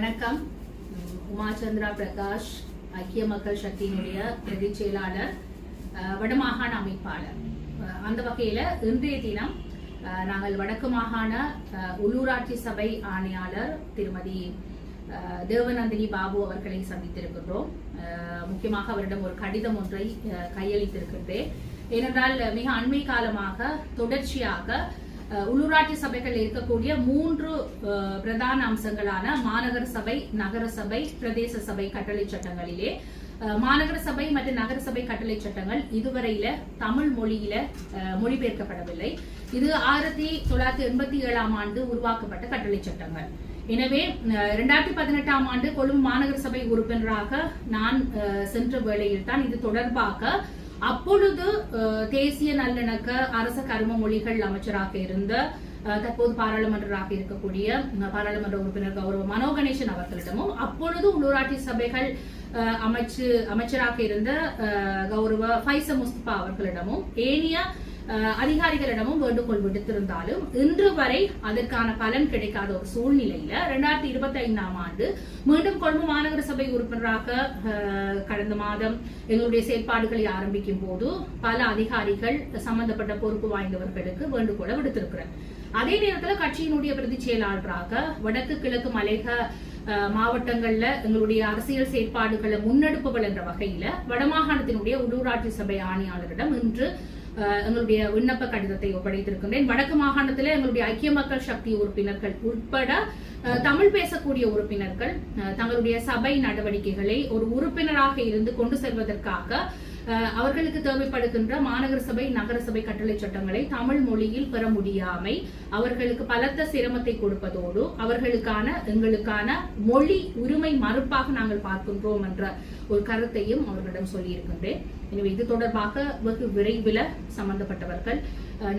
வணக்கம். உமாச்சந்திரா பிரகாஷ், ஐக்கிய மக்கள் சக்தியினுடைய பிரதி செயலாளர், வடமாகாண அமைப்பாளர். அந்த வகையில் இன்றைய தினம் நாங்கள் வடக்கு மாகாண உள்ளூராட்சி சபை ஆணையாளர் திருமதி தேவநந்தினி பாபு அவர்களை சந்தித்திருக்கின்றோம். முக்கியமாக அவரிடம் ஒரு கடிதம் ஒன்றை கையளித்திருக்கின்றேன். ஏனென்றால் மிக அண்மை காலமாக தொடர்ச்சியாக உள்ளூராட்சி சபைகள் இருக்கக்கூடிய 3 பிரதான அம்சங்களான மாநகர சபை, நகர சபை, பிரதேச சபை கட்டளை சட்டங்களிலே மாநகர சபை மற்றும் நகர சபை கட்டளை சட்டங்கள் இதுவரையில தமிழ் மொழியில மொழிபெயர்க்கப்படவில்லை. இது 1987 ஆண்டு உருவாக்கப்பட்ட கட்டளை சட்டங்கள். எனவே 2018 ஆண்டு கொழும்பு மாநகர சபை உறுப்பினராக நான் சென்ற வேளையில் தான் இது தொடர்பாக அப்பொழுது தேசிய நல்லிணக்க அரச கரும மொழிகள் அமைச்சராக இருந்த தற்போது பாராளுமன்றராக இருக்கக்கூடிய பாராளுமன்ற உறுப்பினர் கௌரவ மனோ கணேசன் அவர்களிடமும் அப்பொழுது உள்ளூராட்சி சபைகள் அமைச்சராக இருந்த கௌரவ ஃபைச முஸ்தபா அவர்களிடமும் ஏனைய அதிகாரிகளிடமும் வேண்டுகோள் விடுத்திருந்தாலும் இன்று வரை அதற்கான பலன் கிடைக்காத ஒரு சூழ்நிலையில 2025 ஆண்டு மீண்டும் கொழும்பு மாநகர சபை உறுப்பினராக கடந்த மாதம் எங்களுடைய செயற்பாடுகளை ஆரம்பிக்கும் போது பல அதிகாரிகள் சம்பந்தப்பட்ட பொறுப்பு வாய்ந்தவர்களுக்கு வேண்டுகோளை விடுத்திருக்கிறார். அதே நேரத்தில் கட்சியினுடைய பிரதி செயலாளராக வடக்கு கிழக்கு மலையக மாவட்டங்கள்ல எங்களுடைய அரசியல் செயற்பாடுகளை முன்னெடுப்புகள் என்ற வகையில வடமாகாணத்தினுடைய உள்ளூராட்சி சபை ஆணையாளரிடம் இன்று எங்களுடைய விண்ணப்ப கடிதத்தை ஒப்படைத்திருக்கின்றேன். வடக்கு மாகாணத்தில் எங்களுடைய ஐக்கிய மக்கள் சக்தி உறுப்பினர்கள் உட்பட தமிழ் பேசக்கூடிய உறுப்பினர்கள் தங்களுடைய சபை நடவடிக்கைகளை ஒரு உறுப்பினராக இருந்து கொண்டு செல்வதற்காக அவர்களுக்கு தேவைப்படுகின்ற மாநகர சபை, நகர சபை கட்டளை சட்டங்களை தமிழ் மொழியில் பெற முடியாமை அவர்களுக்கு பலத்த சிரமத்தை கொடுப்பதோடு அவர்களுக்கான எங்களுக்கான மொழி உரிமை மறுப்பாக நாங்கள் பார்க்கின்றோம் என்ற ஒரு கருத்தையும் அவர்களிடம் சொல்லியிருக்கின்றேன். எனவே இது தொடர்பாக வெகு விரைவில் சம்பந்தப்பட்டவர்கள்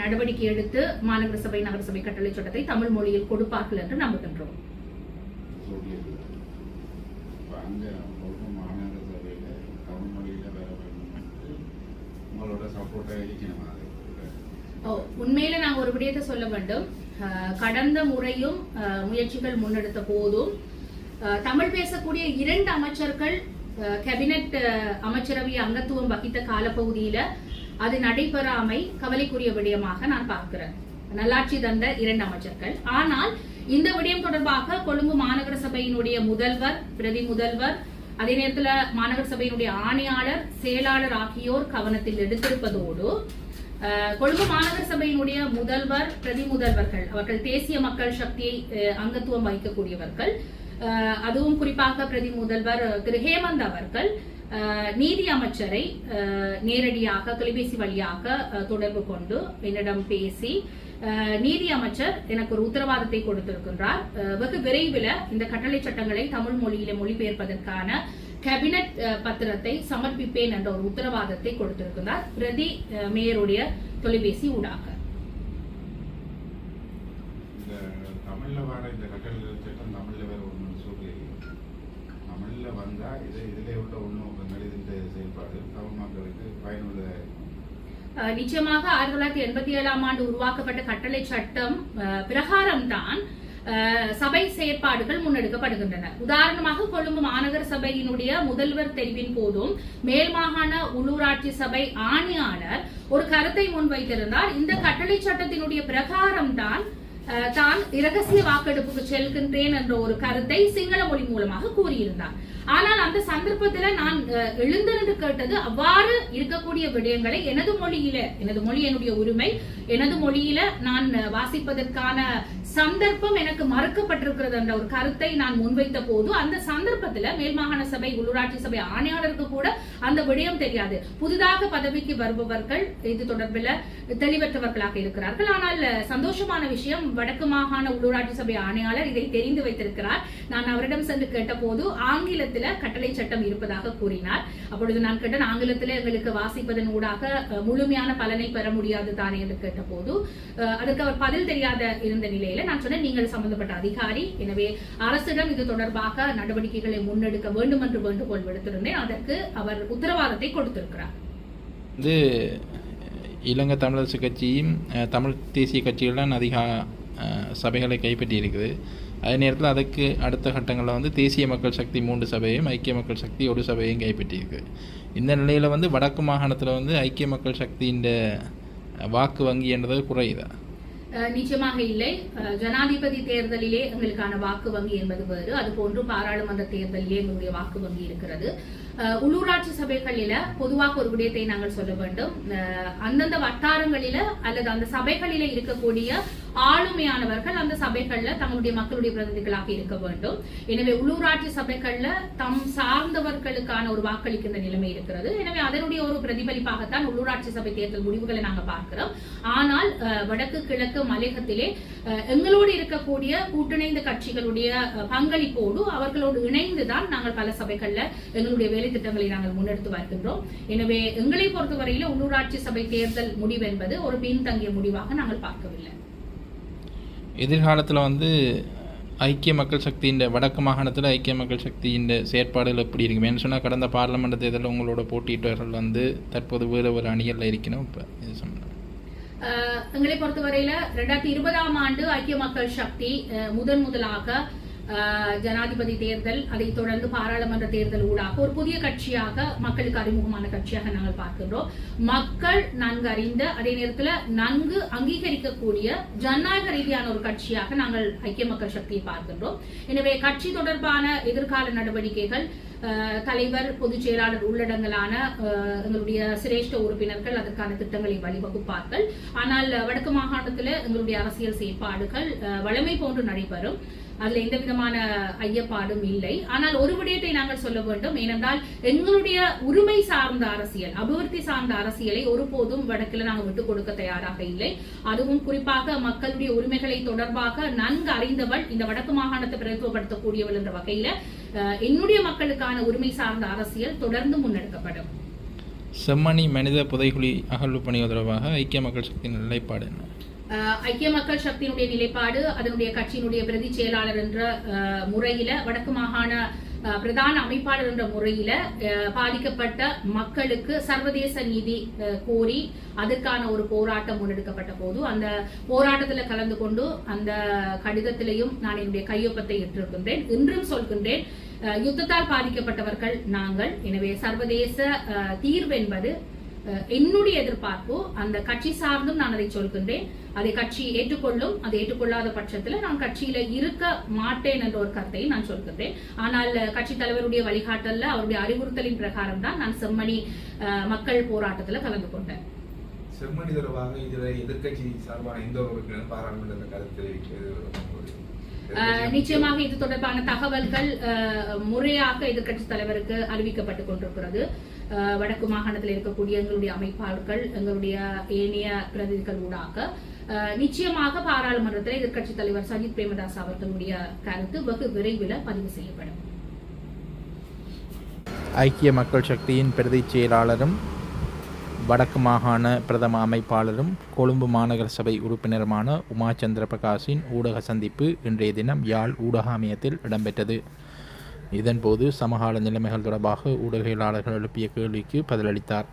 நடவடிக்கை எடுத்து மாநகர சபை, நகர சபை கட்டளை சட்டத்தை தமிழ் மொழியில் கொடுப்பார்கள் என்று நம்புகின்றோம். உண்மையில நாங்க ஒரு விடயத்தை சொல்ல வேண்டும். கடந்த முறையும் முயற்சிகள் முன்னெடுத்த போதும் தமிழ் பேசக்கூடிய 2 அமைச்சர்கள் கேபினெட் அமைச்சரவை அங்கத்துவம் வகித்த காலப்பகுதியில அது நடைபெறாமை கவலைக்குரிய விடயமாக நான் பார்க்கிறேன். நல்லாட்சி தந்த 2 அமைச்சர்கள். ஆனால் இந்த விடயம் தொடர்பாக கொழும்பு மாநகர சபையினுடைய முதல்வர், பிரதி முதல்வர், அதே நேரத்தில் மாநகர சபையினுடைய ஆணையாளர், செயலாளர் ஆகியோர் கவனத்தில் எடுத்திருப்பதோடு கொழும்பு மாநகர சபையினுடைய முதல்வர், பிரதி முதல்வர்கள் அவர்கள் தேசிய மக்கள் சக்தியை அங்கத்துவம் வகிக்கக்கூடியவர்கள். அதுவும் குறிப்பாக பிரதி முதல்வர் திரு ஹேமந்த் அவர்கள் நீதி அமைச்சரை நேரடியாக தொலைபேசி வழியாக தொடர்பு கொண்டு என்னிடம் பேசி நீதி அமைச்சர் எனக்கு ஒரு உத்தரவாதத்தை கொடுத்திருக்கின்றார். வெகு விரைவில் இந்த கட்டளை சட்டங்களை தமிழ் மொழியில மொழிபெயர்ப்பதற்கான கேபினட் பத்திரத்தை சமர்ப்பிப்பேன் என்ற ஒரு உத்தரவாதத்தை கொடுத்திருக்கிறார் பிரதி மேயருடைய தொலைபேசி ஊடாக. நிச்சயமாக 1987 ஆண்டு உருவாக்கப்பட்ட கட்டளை சட்டம் பிரகாரம்தான் சபை செயற்பாடுகள் முன்னெடுக்கப்படுகின்றன. உதாரணமாக கொழும்பு மாநகர சபையினுடைய முதல்வர் தெரிவின் போதும் மேல் மாகாண உள்ளூராட்சி சபை ஆணையாளர் ஒரு கருத்தை முன்வைத்திருந்தார். இந்த கட்டளை சட்டத்தினுடைய பிரகாரம் தான் இரகசிய வாக்கெடுப்புக்கு செல்கின்றேன் என்ற ஒரு கருத்தை சிங்கள மொழி மூலமாக கூறியிருந்தார். ஆனால் அந்த சந்தர்ப்பத்தில் நான் எழுந்திருந்து கேட்டது அவ்வாறு இருக்கக்கூடிய விடயங்களை எனது மொழி என்னுடைய உரிமை, எனது மொழியில நான் வாசிப்பதற்கான சந்தர்ப்பம் எனக்கு மறுக்கப்பட்டிருக்கிறது என்ற ஒரு கருத்தை நான் முன்வைத்த போது அந்த சந்தர்ப்பத்தில் மேல் மாகாண சபை உள்ளூராட்சி சபை ஆணையாளருக்கு கூட அந்த விடயம் தெரியாது. புதிதாக பதவிக்கு வருபவர்கள் இது தொடர்பில் தெளிவற்றவர்களாக இருக்கிறார்கள். ஆனால் சந்தோஷமான விஷயம், வடக்கு மாகாண உள்ளூராட்சி சபை ஆணையாளர் இதை தெரிந்து வைத்திருக்கிறார். நான் அவரிடம் சென்று கேட்ட போது ஆங்கிலத்தில் கட்டளை சட்டம் இருப்பதாக கூறினார். அப்பொழுது நான் கேட்டேன், ஆங்கிலத்தில் எங்களுக்கு வாசிப்பதன் ஊடாக முழுமையான பலனை பெற முடியாது தானே என்று கேட்ட போது அதற்கு அவர் பதில் தெரியாத இருந்த நிலையில நான் சொன்னேன், நீங்கள் சம்பந்தப்பட்ட அதிகாரி, எனவே அரசிடம் இது தொடர்பாக நடவடிக்கைகளை முன்னெடுக்க வேண்டும் என்று வேண்டுகோள் விடுத்திருந்தேன். அதற்கு அவர் உத்தரவாதத்தை கொடுத்திருக்கிறார். இது இலங்கை தமிழரசு கட்சியும் தமிழ் தேசிய கட்சிகள் தான் அதிக சபைகளை கைப்பற்றி இருக்குது. அதே நேரத்தில் அதுக்கு அடுத்த கட்டங்களில் வந்து தேசிய மக்கள் சக்தி 3 சபையும் ஐக்கிய மக்கள் சக்தி 1 சபையும் கைப்பற்றியிருக்கு. இந்த நிலையில் வந்து வடக்கு மாகாணத்தில் வந்து ஐக்கிய மக்கள் சக்தியின் வாக்கு வங்கி என்றது குறையுதா? நிச்சயமாக இல்லை. ஜனாதிபதி தேர்தலிலே எங்களுக்கான வாக்கு வங்கி என்பது வேறு, அது போன்று பாராளுமன்ற தேர்தலிலே எங்களுடைய வாக்கு வங்கி இருக்கிறது. உள்ளூராட்சி சபைகளில பொதுவாக ஒரு விடயத்தை நாங்கள் சொல்ல வேண்டும். அந்தந்த வட்டாரங்களில அல்லது அந்த சபைகளில இருக்கக்கூடிய ஆளுமையானவர்கள் அந்த சபைகள்ல தங்களுடைய மக்களுடைய பிரதிநிதிகளாக இருக்க வேண்டும். எனவே உள்ளூராட்சி சபைகள்ல தம் சார்ந்தவர்களுக்கான ஒரு வாக்களிக்கின்ற நிலைமை இருக்கிறது. எனவே அதனுடைய ஒரு பிரதிபலிப்பாகத்தான் உள்ளூராட்சி சபை தேர்தல் முடிவுகளை நாங்கள் பார்க்கிறோம். ஆனால் வடக்கு கிழக்கு மலையகத்திலே எங்களோடு இருக்கக்கூடிய கூட்டிணைந்த கட்சிகளுடைய பங்களிப்போடு அவர்களோடு இணைந்துதான் நாங்கள் பல சபைகள்ல எங்களுடைய வேலை திட்டங்களை நாங்கள் முன்னெடுத்து வருகின்றோம். எனவே எங்களை பொறுத்தவரையில உள்ளூராட்சி சபை தேர்தல் முடிவு என்பது ஒரு பின்தங்கிய முடிவாக நாங்கள் பார்க்கவில்லை. எதிர்காலத்தில் வந்து ஐக்கிய மக்கள் சக்தியின் வடக்கு மாகாணத்தில் ஐக்கிய மக்கள் சக்தியின் செயற்பாடுகள் எப்படி இருக்கு? ஏன்னு சொன்னால் கடந்த பார்லமெண்ட் தேர்தலில் உங்களோட போட்டியிட்டவர்கள் வந்து தற்போது வேறு ஒரு அணிகளில் இருக்கணும். இப்போ இது சொன்னேன். எங்களை பொறுத்தவரையில 2020ஆம் ஆண்டு ஐக்கிய மக்கள் சக்தி முதலாக ஜனாதிபதி தேர்தல், அதை தொடர்ந்து பாராளுமன்ற தேர்தல் ஊடாக ஒரு புதிய கட்சியாக மக்களுக்கு அறிமுகமான கட்சியாக நாங்கள் பார்க்கின்றோம். மக்கள் நன்கு அறிந்த அதே நேரத்தில் நன்கு அங்கீகரிக்கக்கூடிய ஜனநாயக ரீதியான ஒரு கட்சியாக நாங்கள் ஐக்கிய மக்கள் சக்தியை பார்க்கின்றோம். எனவே கட்சி தொடர்பான எதிர்கால நடவடிக்கைகள் தலைவர், பொதுச் செயலாளர் உள்ளடங்கலான எங்களுடைய சிரேஷ்ட உறுப்பினர்கள் அதற்கான திட்டங்களை வழிவகுப்பார்கள். ஆனால் வடக்கு மாகாணத்தில் எங்களுடைய அரசியல் செயற்பாடுகள் வழமை போன்று நடைபெறும். அதுல எந்த விதமான ஐயப்பாடும் இல்லை. ஆனால் ஒரு விடயத்தை நாங்கள் சொல்ல வேண்டும். ஏனென்றால் எங்களுடைய உரிமை சார்ந்த அரசியல், அபிவிருத்தி சார்ந்த அரசியலை ஒருபோதும் வடக்கில் நாங்கள் விட்டுக் கொடுக்க தயாராக இல்லை. அதுவும் குறிப்பாக மக்களுடைய உரிமைகளை தொடர்பாக நன்கு அறிந்தவள், இந்த வடக்கு மாகாணத்தை பிரதித்துவப்படுத்தக்கூடியவள் என்ற வகையில என்னுடைய மக்களுக்கான உரிமை சார்ந்த அரசியல் தொடர்ந்து முன்னெடுக்கப்படும். செம்மணி மனித புதைகுழி அகழ்வு பணி தொடர்பாக ஐக்கிய மக்கள் சக்தியின் நிலைப்பாடு என்ன? ஐக்கிய மக்கள் சக்தியினுடைய நிலைப்பாடு, அதனுடைய கட்சியினுடைய பிரதி செயலாளர் என்ற முறையில, வடக்கு மாகாண பிரதான அமைப்பாளர் என்ற முறையில பாதிக்கப்பட்ட மக்களுக்கு சர்வதேச நீதி கோரி அதற்கான ஒரு போராட்டம் முன்னெடுக்கப்பட்ட போது அந்த போராட்டத்தில் கலந்து கொண்டு அந்த கடிதத்திலையும் நான் என்னுடைய கையொப்பத்தை இட்டிருக்கின்றேன். இன்றும் சொல்கின்றேன், யுத்தத்தால் பாதிக்கப்பட்டவர்கள் நாங்கள். எனவே சர்வதேச தீர்வு என்பது என்னுடைய எதிர்பார்ப்பு. அந்த கட்சி சார்ந்தும் நான் அதை சொல்கின்றேன். அதை கட்சி ஏற்றுக்கொள்ளும். அதை ஏற்றுக்கொள்ளாத பட்சத்தில் நான் கட்சியில இருக்க மாட்டேன் என்ற ஒரு கருத்தை நான் சொல்கின்றேன். ஆனால் கட்சி தலைவருடைய வழிகாட்டல்ல, அவருடைய அறிவுறுத்தலின் பிரகாரம் தான் நான் செம்மணி மக்கள் போராட்டத்தில் கலந்து கொண்டேன். செம்மணி தொடர்பாக இதுல எதிர்கட்சி சார்பான எந்த ஒரு பாராளுமன்ற கருத்து தெரிவிக்கிறது? நிச்சயமாக இது தொடர்பான தகவல்கள் முறையாக எதிர்கட்சி தலைவருக்கு அறிவிக்கப்பட்டுக் கொண்டிருக்கிறது. வடக்கு மாகாணத்தில் இருக்கக்கூடிய எங்களுடைய அமைப்பாளர்கள், எங்களுடைய ஏனைய பிரதிநிதிகள் ஊடாக நிச்சயமாக பாராளுமன்றத்தில் எதிர்கட்சி தலைவர் சஜித் பிரேமதாஸ் அவர்களுடைய கருத்து வெகு விரைவில் பதிவு செய்யப்படும். ஐக்கிய மக்கள் சக்தியின் பிரதி செயலாளரும் வடக்கு மாகாண பிரதம அமைப்பாளரும் கொழும்பு மாநகர சபை உறுப்பினருமான உமா சந்திர பிரகாஷின் ஊடக சந்திப்பு இன்றைய தினம் யாழ் ஊடக அமையத்தில் இடம்பெற்றது. இதன்போது சமகால நிலைமைகள் தொடர்பாக ஊடகவியலாளர்கள் எழுப்பிய கேள்விக்கு பதிலளித்தார்.